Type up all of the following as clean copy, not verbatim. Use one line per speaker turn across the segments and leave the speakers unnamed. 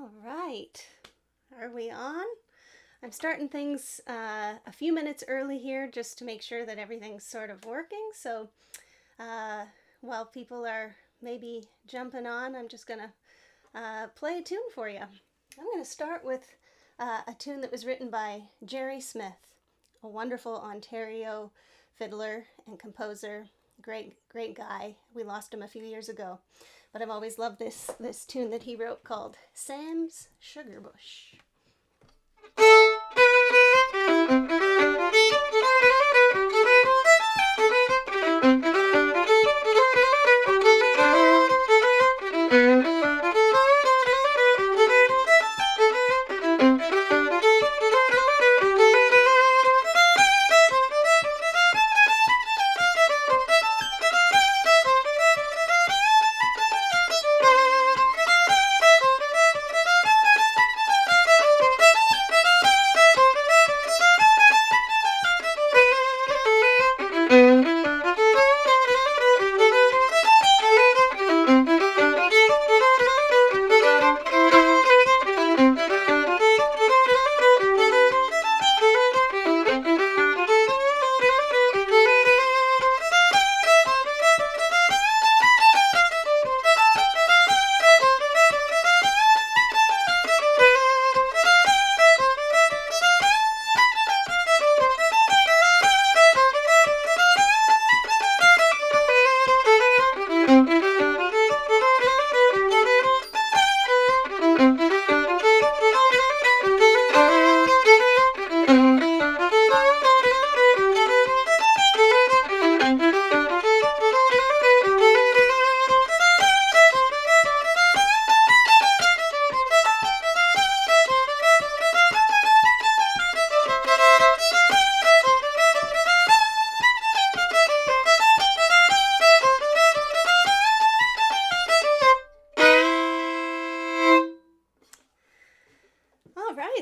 All right, are we on? I'm starting things a few minutes early here just to make sure that everything's sort of working. So while people are maybe jumping on, I'm just gonna play a tune for you. I'm gonna start with a tune that was written by Jerry Smith, a wonderful Ontario fiddler and composer. Great guy. We lost him a few years ago, but I've always loved this tune that he wrote called Sam's Sugar Bush.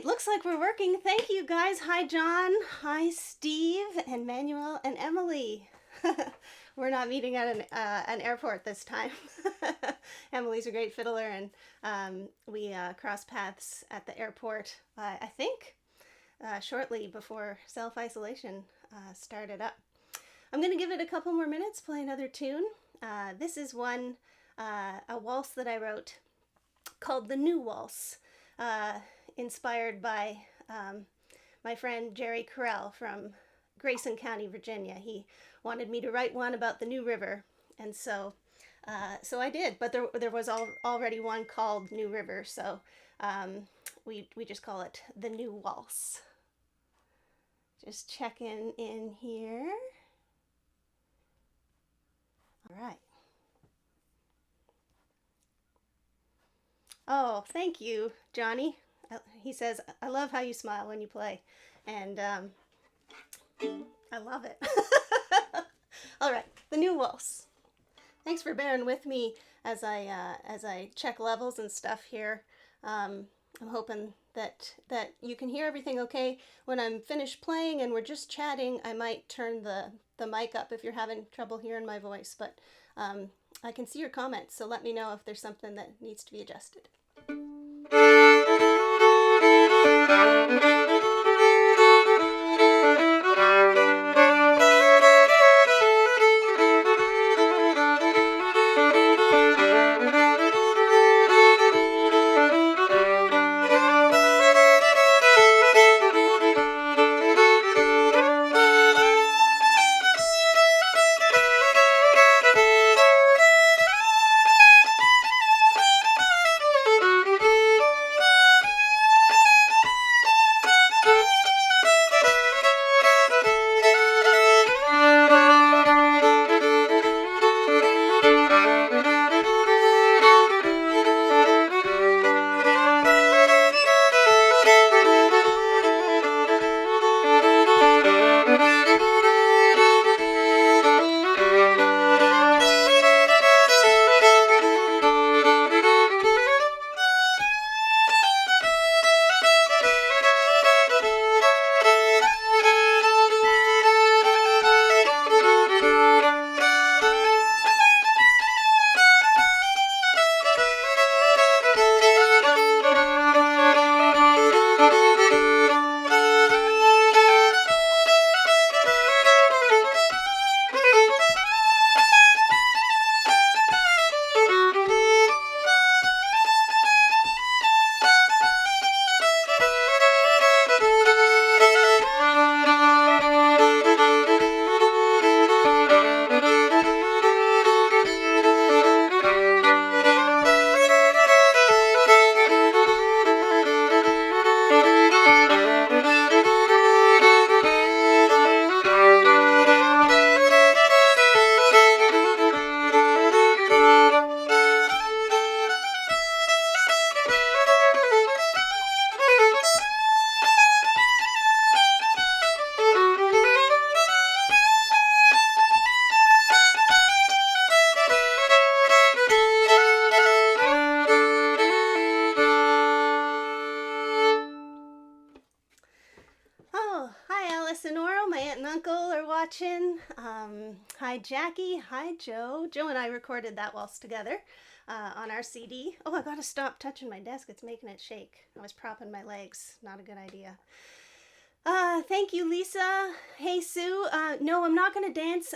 Looks like we're working. Thank you guys. Hi John, hi Steve, and Manuel and Emily. We're not meeting at an airport this time. Emily's a great fiddler, and we crossed paths at the airport, I think, shortly before self-isolation started up. I'm going to give it a couple more minutes, play another tune. This is a waltz that I wrote called The New Waltz. Inspired by my friend Jerry Carell from Grayson County, Virginia. He wanted me to write one about the New River, and so I did. But there was already one called New River, so we just call it The New Waltz. Just checking in here. All right. Oh, thank you, Johnny. He says, I love how you smile when you play, and I love it. All right, The New Waltz. Thanks for bearing with me as I check levels and stuff here. I'm hoping that you can hear everything okay. When I'm finished playing and we're just chatting, I might turn the mic up if you're having trouble hearing my voice, but I can see your comments, so let me know if there's something that needs to be adjusted. Hi, Jackie. Hi, Joe. Joe and I recorded that waltz together on our CD. Oh, I gotta stop touching my desk. It's making it shake. I was propping my legs. Not a good idea. Thank you, Lisa. Hey, Sue. No, I'm not gonna dance.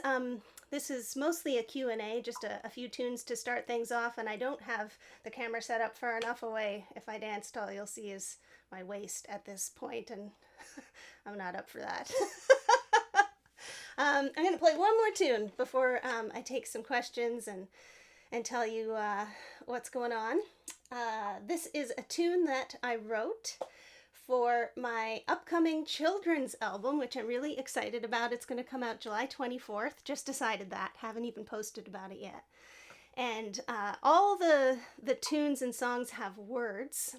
This is mostly a Q&A, just a few tunes to start things off, and I don't have the camera set up far enough away. If I danced, all you'll see is my waist at this point, and I'm not up for that. I'm going to play one more tune before I take some questions and tell you what's going on. This is a tune that I wrote for my upcoming children's album, which I'm really excited about. It's going to come out July 24th. Just decided that. Haven't even posted about it yet. And all the tunes and songs have words,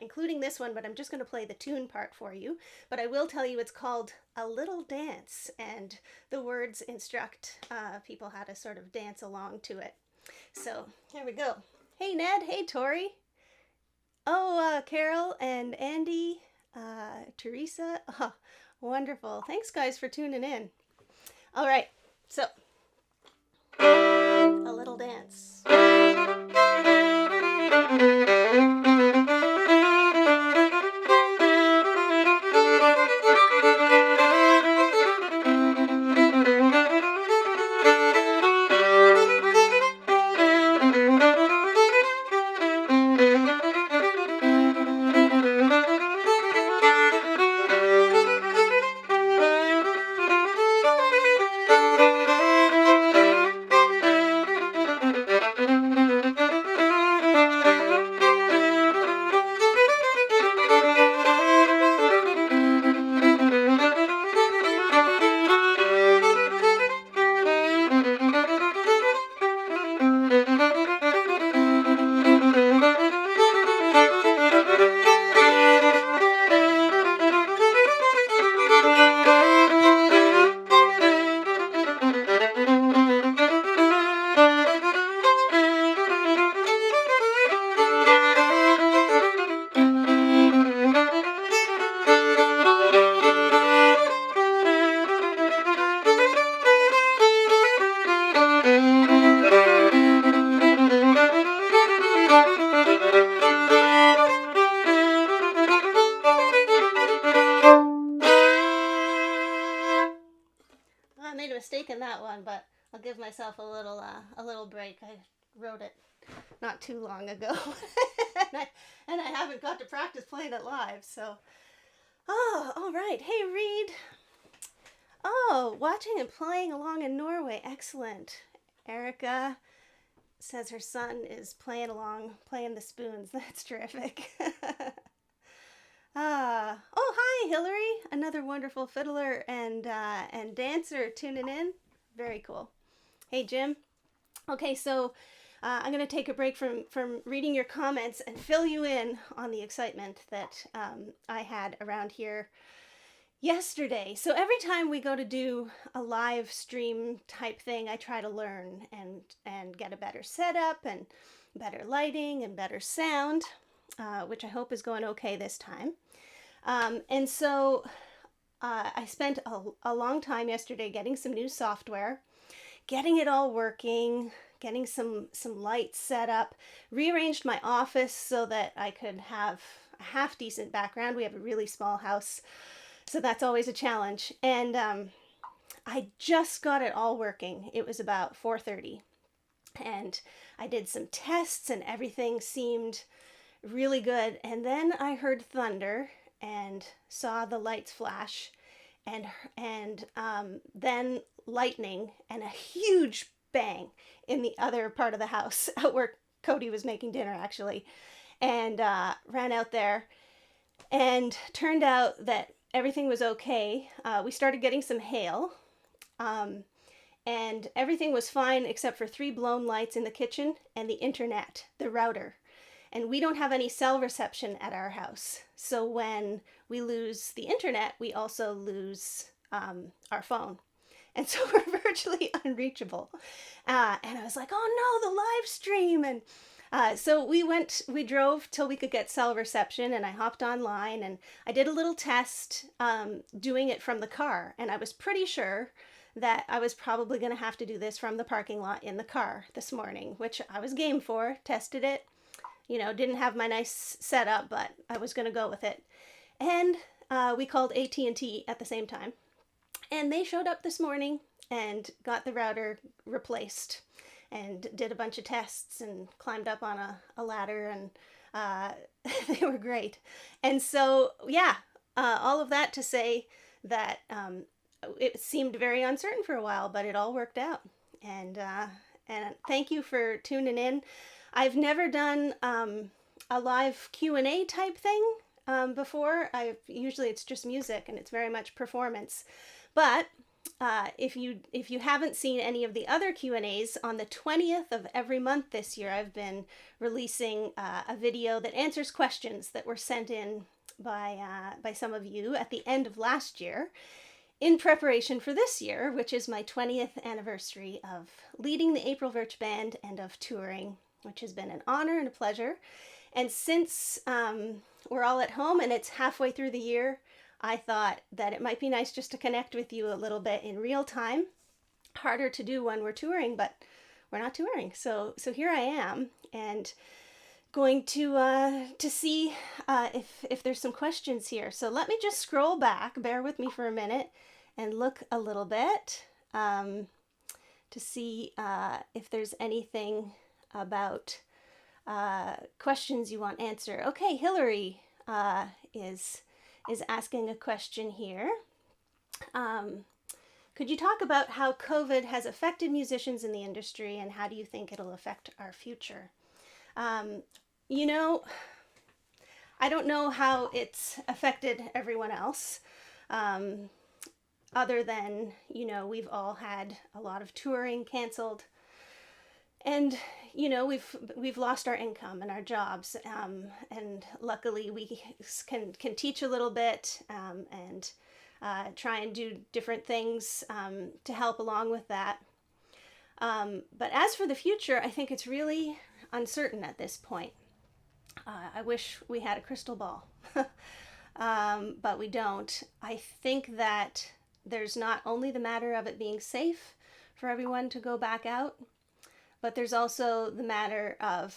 including this one, but I'm just going to play the tune part for you. But I will tell you it's called A Little Dance, and the words instruct people how to sort of dance along to it. So here we go. Hey, Ned. Hey, Tori. Oh, Carol and Andy, Teresa. Oh, wonderful. Thanks, guys, for tuning in. All right, so a little dance. In that one, but I'll give myself a little break. I wrote it not too long ago, and I haven't got to practice playing it live. So, oh, all right. Hey, Reed. Oh, watching and playing along in Norway. Excellent. Erica says her son is playing along, playing the spoons. That's terrific. Oh, hi, Hillary, another wonderful fiddler and dancer tuning in. Very cool. Hey, Jim. Okay, so I'm going to take a break from reading your comments and fill you in on the excitement that I had around here yesterday. So every time we go to do a live stream type thing, I try to learn and get a better setup and better lighting and better sound, which I hope is going okay this time. And so I spent a long time yesterday getting some new software, getting it all working, getting some lights set up, rearranged my office so that I could have a half decent background. We have a really small house, so that's always a challenge. And I just got it all working. It was about 4:30, and I did some tests and everything seemed really good. And then I heard thunder and saw the lights flash, and then lightning and a huge bang in the other part of the house out where Cody was making dinner, actually, and ran out there, and turned out that everything was okay. We started getting some hail, and everything was fine except for 3 blown lights in the kitchen and the internet, the router. And we don't have any cell reception at our house. So when we lose the internet, we also lose our phone. And so we're virtually unreachable. And I was like, oh no, the live stream. And so we drove till we could get cell reception, and I hopped online and I did a little test doing it from the car. And I was pretty sure that I was probably going to have to do this from the parking lot in the car this morning, which I was game for, tested it, didn't have my nice setup, but I was going to go with it. And we called AT&T at the same time. And they showed up this morning and got the router replaced and did a bunch of tests and climbed up on a ladder, and they were great. And so, yeah, all of that to say that it seemed very uncertain for a while, but it all worked out. And thank you for tuning in. I've never done a live Q&A type thing before. Usually it's just music and it's very much performance. But if you haven't seen any of the other Q&As, on the 20th of every month this year, I've been releasing a video that answers questions that were sent in by some of you at the end of last year in preparation for this year, which is my 20th anniversary of leading the April Virch Band and of touring, which has been an honor and a pleasure. And since we're all at home and it's halfway through the year, I thought that it might be nice just to connect with you a little bit in real time. Harder to do when we're touring, but we're not touring. So here I am, and going to see if there's some questions here. So let me just scroll back, bear with me for a minute, and look a little bit to see if there's anything about questions you want answered. Okay, Hillary is asking a question here. Could you talk about how COVID has affected musicians in the industry, and how do you think it'll affect our future? I don't know how it's affected everyone else, other than, we've all had a lot of touring canceled. And, we've lost our income and our jobs, and luckily we can teach a little bit and try and do different things to help along with that. But as for the future, I think it's really uncertain at this point. I wish we had a crystal ball, but we don't. I think that there's not only the matter of it being safe for everyone to go back out, but there's also the matter of,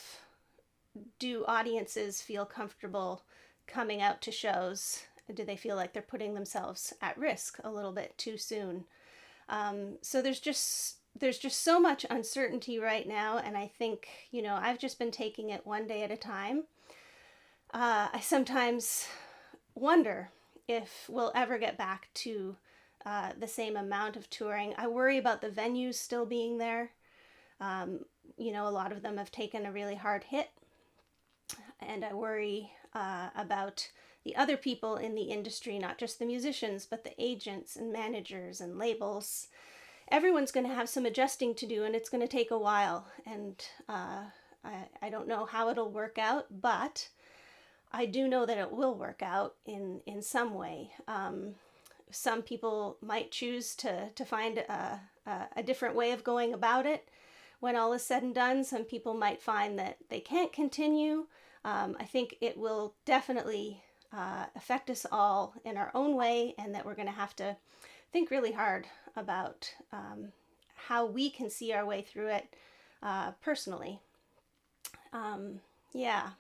do audiences feel comfortable coming out to shows? Do they feel like they're putting themselves at risk a little bit too soon? So there's just so much uncertainty right now, and I think, I've just been taking it one day at a time. I sometimes wonder if we'll ever get back to the same amount of touring. I worry about the venues still being there. A lot of them have taken a really hard hit, and I worry about the other people in the industry, not just the musicians, but the agents and managers and labels. Everyone's going to have some adjusting to do, and it's going to take a while, and I don't know how it'll work out, but I do know that it will work out in some way. Some people might choose to find a different way of going about it. When all is said and done, some people might find that they can't continue. I think it will definitely affect us all in our own way, and that we're going to have to think really hard about how we can see our way through it personally. Yeah,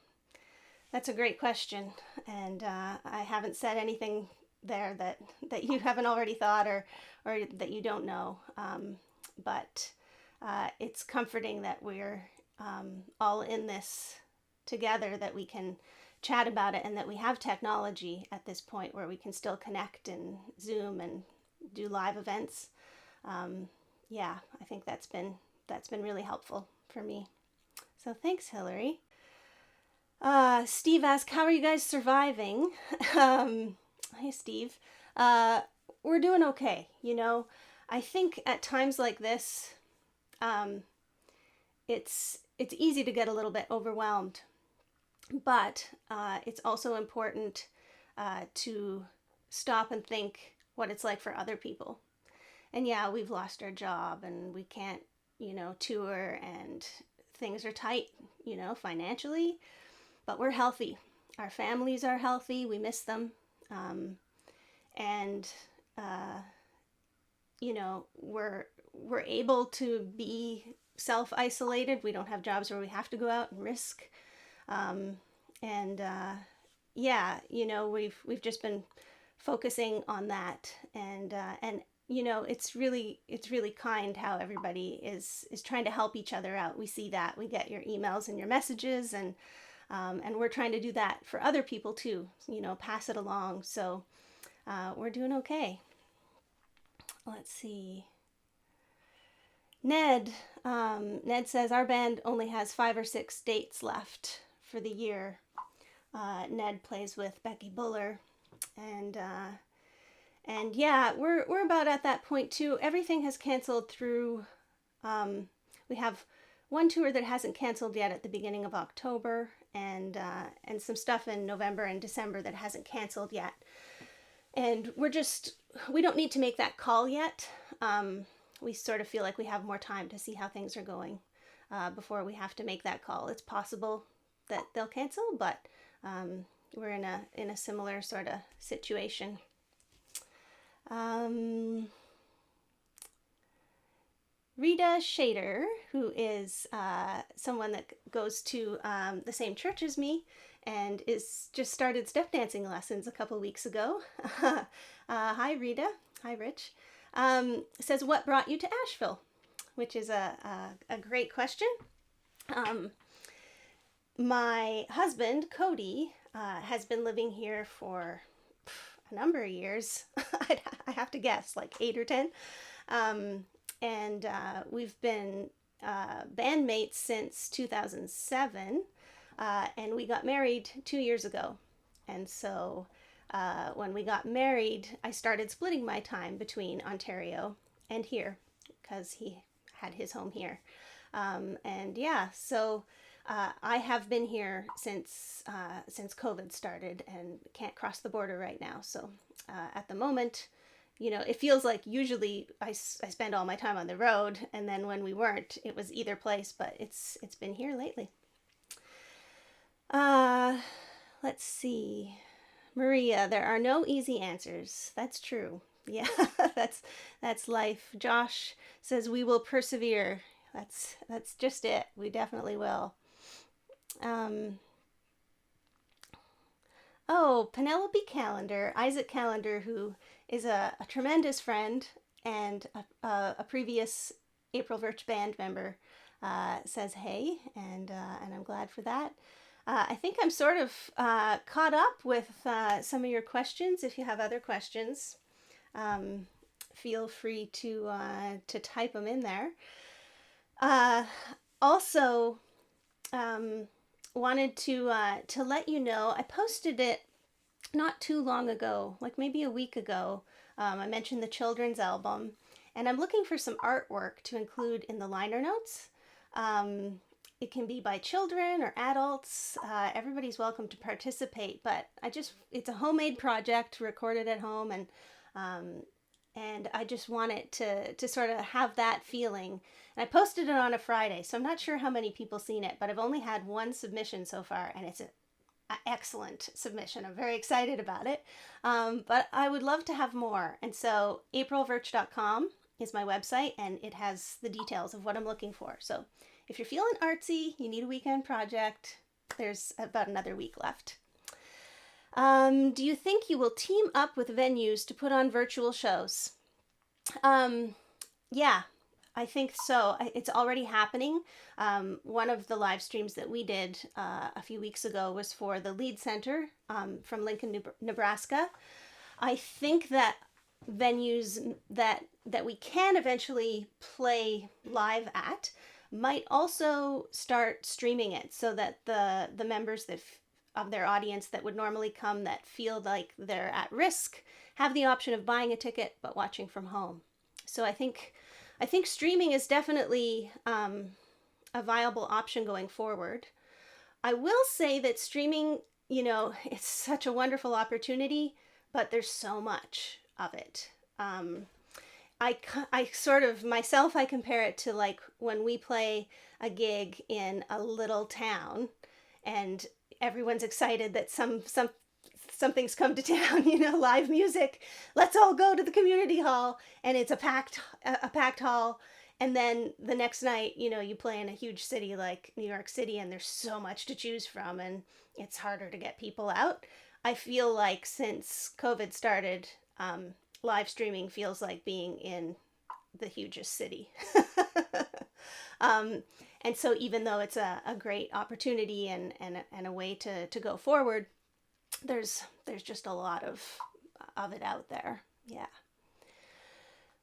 that's a great question, and I haven't said anything there that you haven't already thought or that you don't know, but it's comforting that we're all in this together, that we can chat about it, and that we have technology at this point where we can still connect and Zoom and do live events. Yeah, I think that's been really helpful for me. So thanks, Hillary. Steve asked, how are you guys surviving? Hey, Steve. We're doing okay. I think at times like this, it's easy to get a little bit overwhelmed, but it's also important to stop and think what it's like for other people. And yeah, we've lost our job and we can't, tour, and things are tight, financially, but we're healthy. Our families are healthy. We miss them. And we're able to be self-isolated. We don't have jobs where we have to go out and risk. And yeah, we've just been focusing on that, and it's really kind how everybody is trying to help each other out. We see that. We get your emails and your messages, and we're trying to do that for other people too, pass it along. So we're doing okay. Let's see. Ned says our band only has 5 or 6 dates left for the year. Ned plays with Becky Buller, and yeah, we're about at that point too. Everything has canceled through. We have one tour that hasn't canceled yet at the beginning of October, and some stuff in November and December that hasn't canceled yet. And we don't need to make that call yet. We sort of feel like we have more time to see how things are going before we have to make that call. It's possible that they'll cancel, but we're in a similar sort of situation. Rita Shader, who is someone that goes to the same church as me and is just started step dancing lessons a couple weeks ago. Hi, Rita. Hi, Rich. Says, what brought you to Asheville? Which is a great question. My husband, Cody, has been living here for a number of years. I have to guess, like 8 or 10. And we've been bandmates since 2007. And we got married 2 years ago. And so when we got married, I started splitting my time between Ontario and here because he had his home here. And yeah, so I have been here since COVID started and can't cross the border right now. So at the moment, it feels like usually I spend all my time on the road, and then when we weren't, it was either place, but it's been here lately. Let's see. Maria, there are no easy answers. That's true. Yeah, that's life. Josh says we will persevere. That's just it. We definitely will. Penelope Callender, Isaac Callender, who is a tremendous friend and a previous April Virch band member, says hey, and I'm glad for that. I think I'm sort of caught up with some of your questions. If you have other questions, feel free to type them in there. Also, wanted to let you know, I posted it not too long ago, like maybe a week ago. I mentioned the children's album, and I'm looking for some artwork to include in the liner notes. It can be by children or adults. Everybody's welcome to participate, but it's a homemade project recorded at home, and I just want it to sort of have that feeling. And I posted it on a Friday, so I'm not sure how many people seen it, but I've only had one submission so far, and it's an excellent submission. I'm very excited about it, but I would love to have more. And so aprilvirch.com is my website, and it has the details of what I'm looking for. So if you're feeling artsy, you need a weekend project, there's about another week left. Do you think you will team up with venues to put on virtual shows? Yeah, I think so. It's already happening. One of the live streams that we did a few weeks ago was for the Lead Center from Lincoln, Nebraska. I think that venues that we can eventually play live at might also start streaming it, so that the members of their audience that would normally come that feel like they're at risk have the option of buying a ticket but watching from home. So I think streaming is definitely a viable option going forward. I will say that streaming, it's such a wonderful opportunity, but there's so much of it. I sort of, myself, I compare it to like when we play a gig in a little town and everyone's excited that something's come to town, live music, let's all go to the community hall, and it's a packed hall. And then the next night, you play in a huge city like New York City, and there's so much to choose from, and it's harder to get people out. I feel like since COVID started, live streaming feels like being in the hugest city. And so even though it's a great opportunity and a way to go forward, there's just a lot of it out there. Yeah.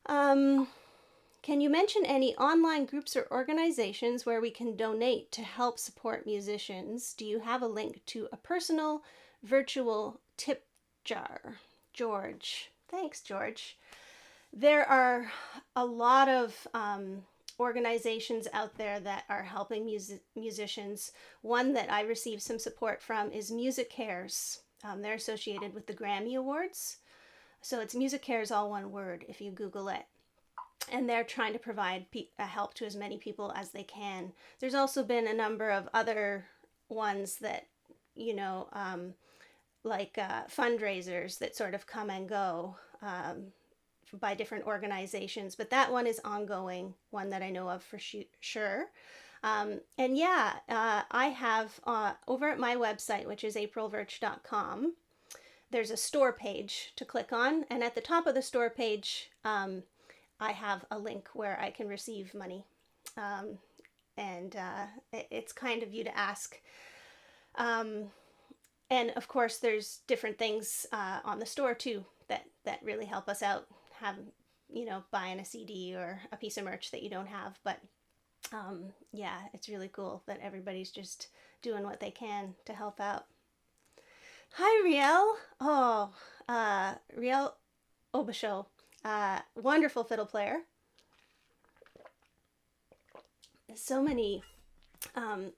Can you mention any online groups or organizations where we can donate to help support musicians? Do you have a link to a personal virtual tip jar? George. Thanks, George. There are a lot of organizations out there that are helping musicians. One that I received some support from is Music Cares. They're associated with the Grammy Awards. So it's Music Cares, all one word, if you Google it. And they're trying to provide help to as many people as they can. There's also been a number of other ones that, like fundraisers that sort of come and go by different organizations. But that one is ongoing, one that I know of for sure. I have over at my website, which is aprilvirch.com, there's a store page to click on. And at the top of the store page, I have a link where I can receive money. It's kind of you to ask. And of course, there's different things on the store too that really help us out. Buying a CD or a piece of merch that you don't have. But it's really cool that everybody's just doing what they can to help out. Hi, Riel. Oh, Riel Obasho. Wonderful fiddle player. So many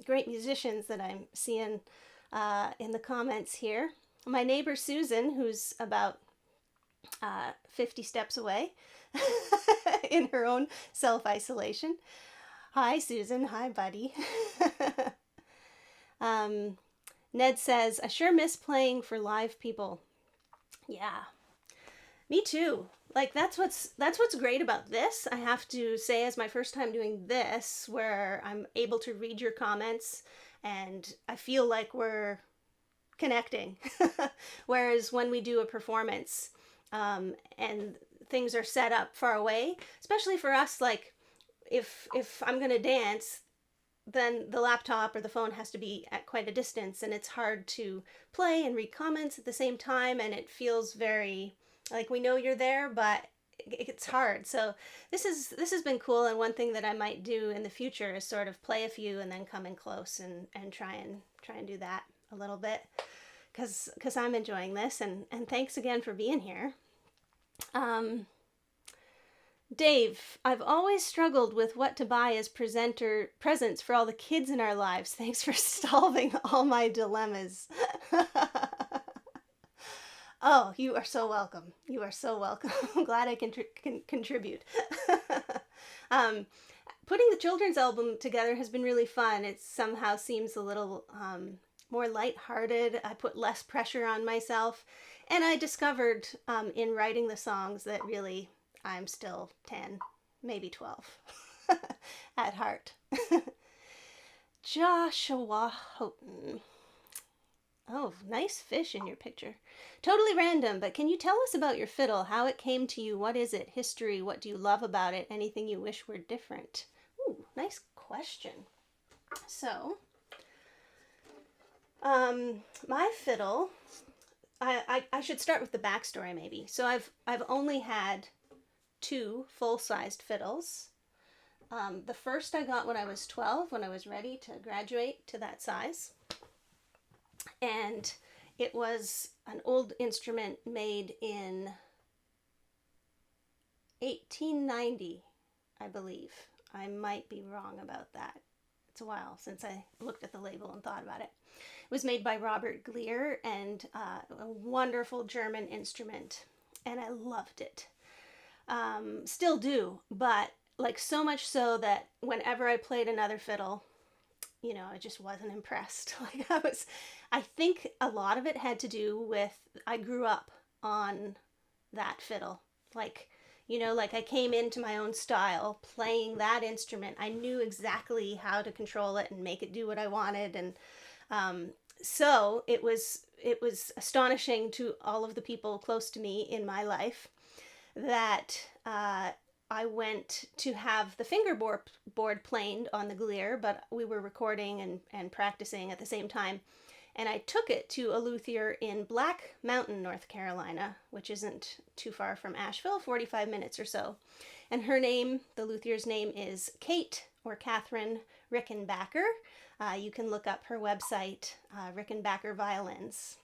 great musicians that I'm seeing in the comments here. My neighbor Susan, who's about 50 steps away in her own self-isolation. Hi, Susan. Hi, buddy. Ned says, I sure miss playing for live people. Yeah, me too. Like that's what's great about this. I have to say, as my first time doing this, where I'm able to read your comments and I feel like we're connecting. Whereas when we do a performance, and things are set up far away, especially for us, like if I'm going to dance, then the laptop or the phone has to be at quite a distance, and it's hard to play and read comments at the same time, and it feels very like we know you're there, but it's hard. So this has been cool, and one thing that I might do in the future is sort of play a few and then come in close and try and do that a little bit, because I'm enjoying this, and thanks again for being here. Dave, I've always struggled with what to buy as presents for all the kids in our lives. Thanks for solving all my dilemmas. Oh, you are so welcome. You are so welcome. I'm glad I can contribute. Putting the children's album together has been really fun. It somehow seems a little more lighthearted. I put less pressure on myself. And I discovered in writing the songs that really I'm still 10, maybe 12 at heart. Joshua Houghton. Oh, nice fish in your picture. Totally random, but can you tell us about your fiddle? How it came to you? What is it? History? What do you love about it? Anything you wish were different? Ooh, nice question. So, my fiddle, I should start with the backstory maybe. So I've only had 2 full-sized fiddles. The first I got when I was 12, when I was ready to graduate to that size. And it was an old instrument made in 1890, I believe. I might be wrong about that. It's a while since I looked at the label and thought about it. It was made by Robert Gleer, and a wonderful German instrument, and I loved it. Still do, but like so much so that whenever I played another fiddle, I just wasn't impressed. Like I think a lot of it had to do with, I grew up on that fiddle. Like, like I came into my own style playing that instrument. I knew exactly how to control it and make it do what I wanted. And so it was astonishing to all of the people close to me in my life that I went to have the fingerboard planed on the Glier, but we were recording and practicing at the same time. And I took it to a luthier in Black Mountain, North Carolina, which isn't too far from Asheville, 45 minutes or so. And her name, the luthier's name, is Kate or Catherine Rickenbacker. You can look up her website, Rickenbacker Violins.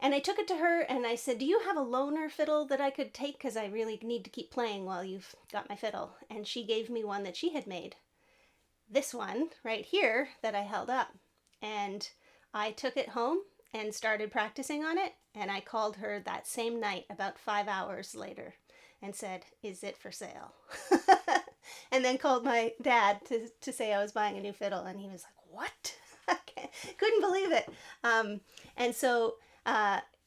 And I took it to her and I said, do you have a loaner fiddle that I could take? Because I really need to keep playing while you've got my fiddle. And she gave me one that she had made. This one right here that I held up. And I took it home and started practicing on it. And I called her that same night, about 5 hours later, and said, is it for sale? And then called my dad to say I was buying a new fiddle. And he was like, what? Couldn't believe it. And so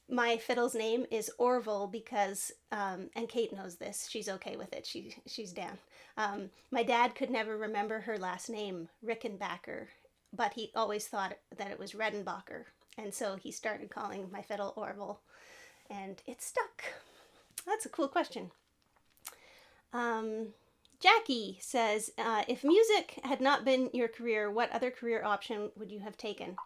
my fiddle's name is Orville because, and Kate knows this, she's okay with it, she's down. My dad could never remember her last name, Rickenbacker, but he always thought that it was Redenbacher. And so he started calling my fiddle Orville, and it stuck. That's a cool question. Jackie says, if music had not been your career, what other career option would you have taken?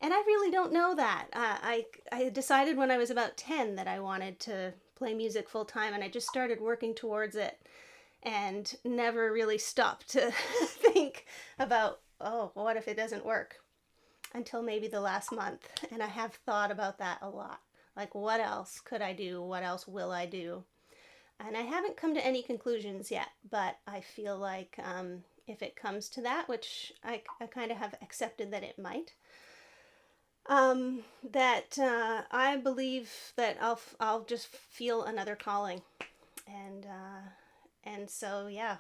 And I really don't know that. I decided when I was about 10 that I wanted to play music full time, and I just started working towards it and never really stopped to think about, oh, what if it doesn't work? Until maybe the last month. And I have thought about that a lot. Like, what else could I do? What else will I do? And I haven't come to any conclusions yet, but I feel like if it comes to that, which I kind of have accepted that it might, that I believe that I'll just feel another calling, and so yeah,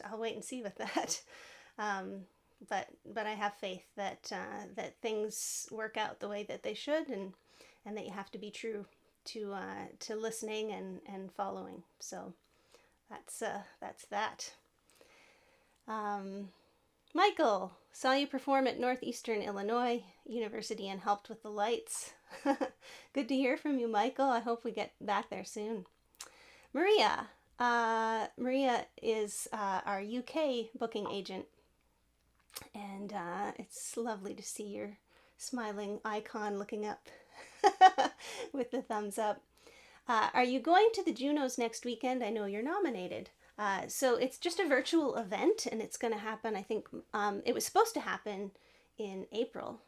I'll wait and see with that. But I have faith that that things work out the way that they should, and that you have to be true to listening and following. So that's that. Michael, saw you perform at Northeastern Illinois University and helped with the lights. Good to hear from you, Michael. I hope we get back there soon. Maria. Maria is our UK booking agent. And it's lovely to see your smiling icon looking up with the thumbs up. Are you going to the Junos next weekend? I know you're nominated. So it's just a virtual event, and it's going to happen, I think, it was supposed to happen in April.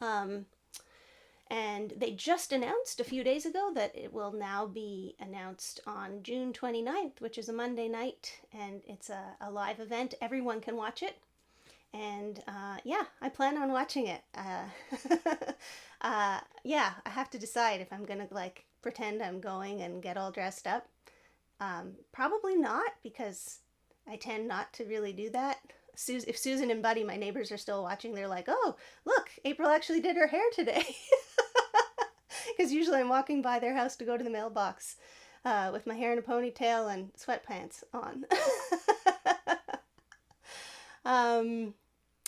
And they just announced a few days ago that it will now be announced on June 29th, which is a Monday night, and it's a live event. Everyone can watch it. And yeah, I plan on watching it. Yeah, I have to decide if I'm going to like pretend I'm going and get all dressed up. Probably not, because I tend not to really do that. If Susan and Buddy, my neighbors, are still watching, they're like, oh, look, April actually did her hair today. Because usually I'm walking by their house to go to the mailbox with my hair in a ponytail and sweatpants on.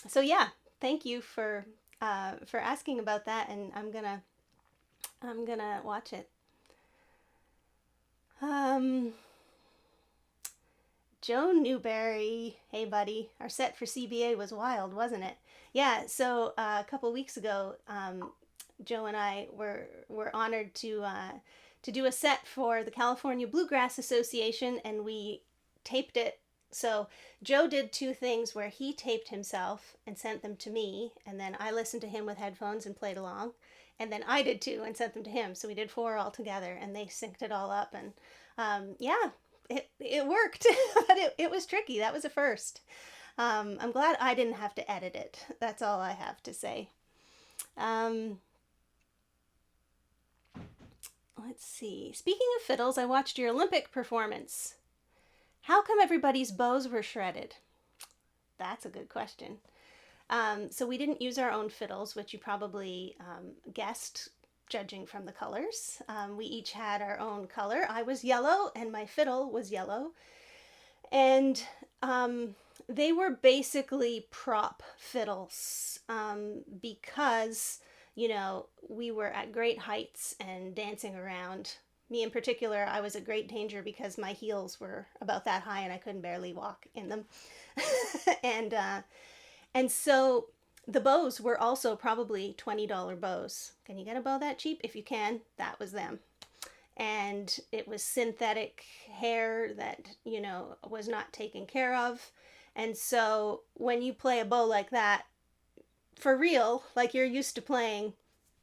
So yeah, thank you for asking about that, and I'm gonna watch it. Joe Newberry, hey buddy, our set for CBA was wild, wasn't it? Yeah, so a couple weeks ago, Joe and I were honored to do a set for the California Bluegrass Association, and we taped it. So Joe did two things where he taped himself and sent them to me, and then I listened to him with headphones and played along, and then I did two and sent them to him. So we did 4 all together, and they synced it all up, and yeah, it worked, but it was tricky. That was a first. I'm glad I didn't have to edit it. That's all I have to say. Let's see. Speaking of fiddles, I watched your Olympic performance. How come everybody's bows were shredded? That's a good question. So we didn't use our own fiddles, which you probably guessed judging from the colors. We each had our own color. I was yellow and my fiddle was yellow. And they were basically prop fiddles because, you know, we were at great heights and dancing around. Me in particular, I was a great danger because my heels were about that high and I couldn't barely walk in them. and and so the bows were also probably $20 bows. Can you get a bow that cheap? If you can, that was them. And it was synthetic hair that, you know, was not taken care of. And so when you play a bow like that, for real, like you're used to playing,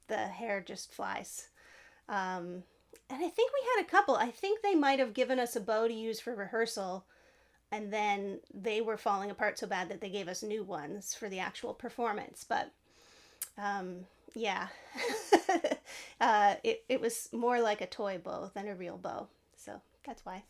the hair just flies. And I think we had a couple. I think they might have given us a bow to use for rehearsal, and then they were falling apart so bad that they gave us new ones for the actual performance. But yeah, it was more like a toy bow than a real bow. So that's why.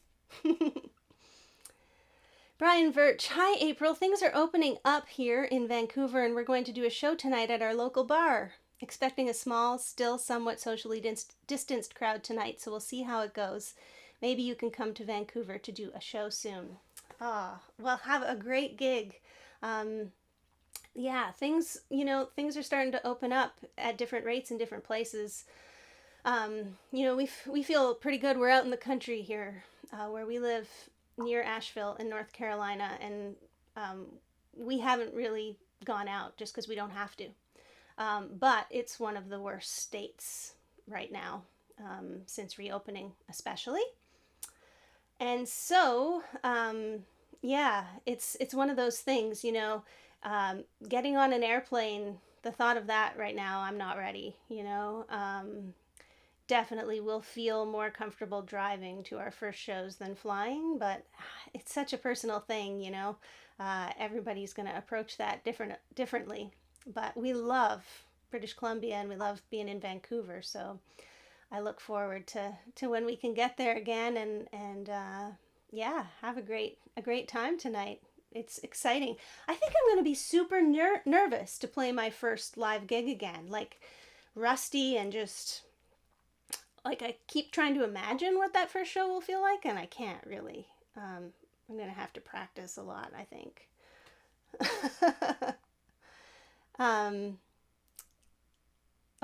Brian Virch, hi April. Things are opening up here in Vancouver and we're going to do a show tonight at our local bar. Expecting a small, still somewhat socially distanced crowd tonight, so we'll see how it goes. Maybe you can come to Vancouver to do a show soon. Ah, well, have a great gig. Yeah, things are starting to open up at different rates in different places. We feel pretty good. We're out in the country here, where we live near Asheville in North Carolina, and we haven't really gone out just because we don't have to. But it's one of the worst states right now, since reopening especially. And so, yeah, it's one of those things, getting on an airplane, the thought of that right now, I'm not ready, definitely will feel more comfortable driving to our first shows than flying, but it's such a personal thing, everybody's going to approach that differently. But we love British Columbia and we love being in Vancouver, so I look forward to when we can get there again and yeah, have a great time tonight. It's exciting. I think I'm going to be super nervous to play my first live gig again, like rusty and just like I keep trying to imagine what that first show will feel like, and I can't really. I'm going to have to practice a lot, I think.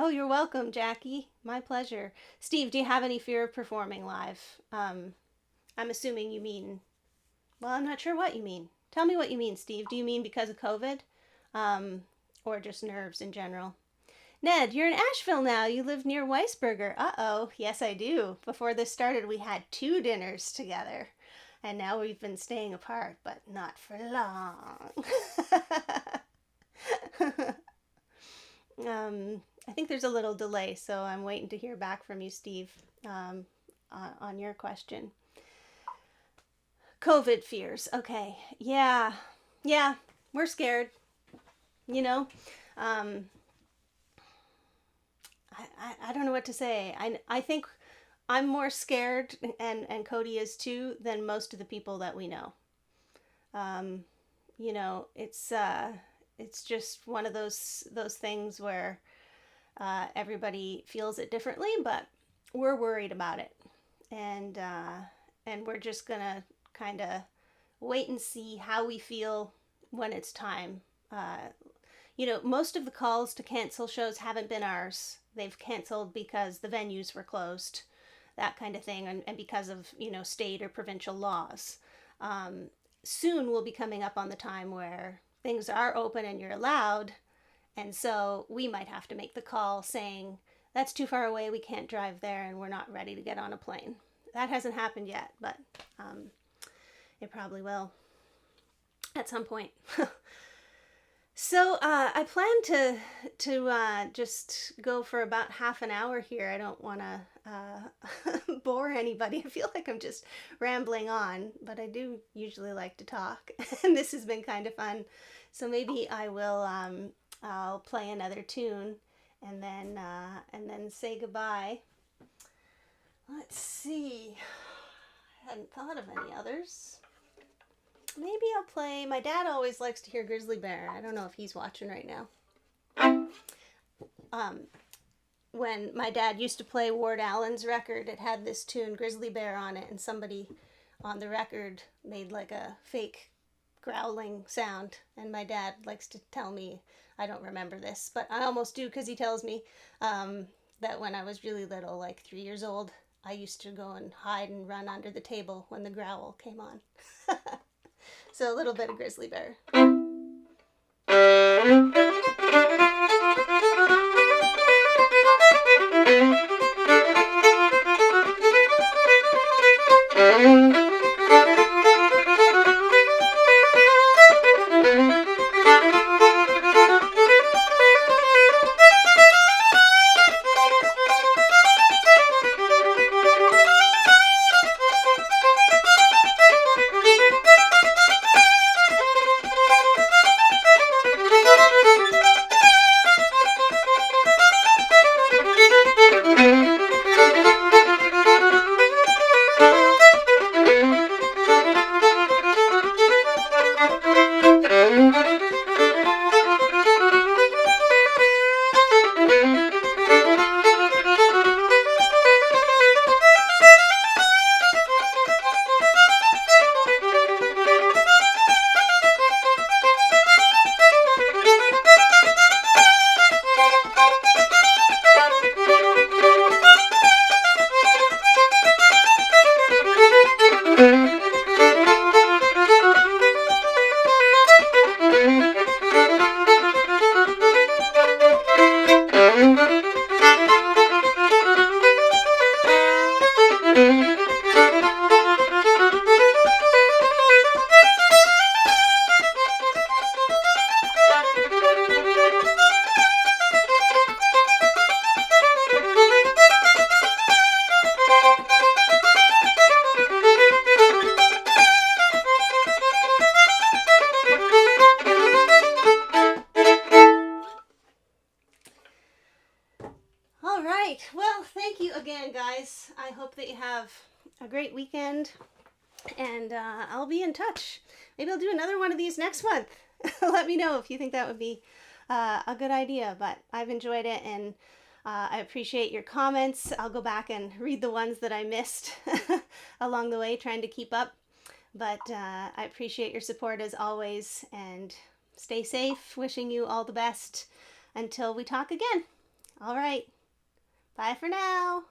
Oh, you're welcome, Jackie. My pleasure. Steve, do you have any fear of performing live? I'm assuming you mean, well, I'm not sure what you mean. Tell me what you mean, Steve. Do you mean because of COVID? Or just nerves in general? Ned, you're in Asheville now. You live near Weisberger. Uh-oh. Yes, I do. Before this started, we had 2 dinners together. And now we've been staying apart, but not for long. I think there's a little delay, so I'm waiting to hear back from you, Steve, on your question. COVID fears. Okay. Yeah, we're scared. I don't know what to say. I think I'm more scared, and Cody is too, than most of the people that we know. It's just one of those things where everybody feels it differently, but we're worried about it, and we're just gonna kind of wait and see how we feel when it's time. Most of the calls to cancel shows haven't been ours. They've canceled because the venues were closed, that kind of thing, and because of state or provincial laws. Soon we'll be coming up on the time where things are open and you're allowed, and so we might have to make the call saying, that's too far away, we can't drive there, and we're not ready to get on a plane. That hasn't happened yet, but it probably will at some point. So I plan to just go for about half an hour here. I don't want to bore anybody. I feel like I'm just rambling on, but I do usually like to talk, and this has been kind of fun. So maybe I will I'll play another tune and then say goodbye. Let's see. I hadn't thought of any others. maybe I'll play, my dad always likes to hear Grizzly Bear. I don't know if he's watching right now. When my dad used to play Ward Allen's record, it had this tune, Grizzly Bear, on it, and somebody on the record made like a fake growling sound, and my dad likes to tell me, I don't remember this, but I almost do because he tells me that when I was really little, like 3 years old, I used to go and hide and run under the table when the growl came on. So a little bit of Grizzly Bear. All right. Well, thank you again, guys. I hope that you have a great weekend, and I'll be in touch. Maybe I'll do another one of these next month. Let me know if you think that would be a good idea, but I've enjoyed it, and I appreciate your comments. I'll go back and read the ones that I missed along the way, trying to keep up, but I appreciate your support as always, and stay safe. Wishing you all the best until we talk again. All right. Bye for now.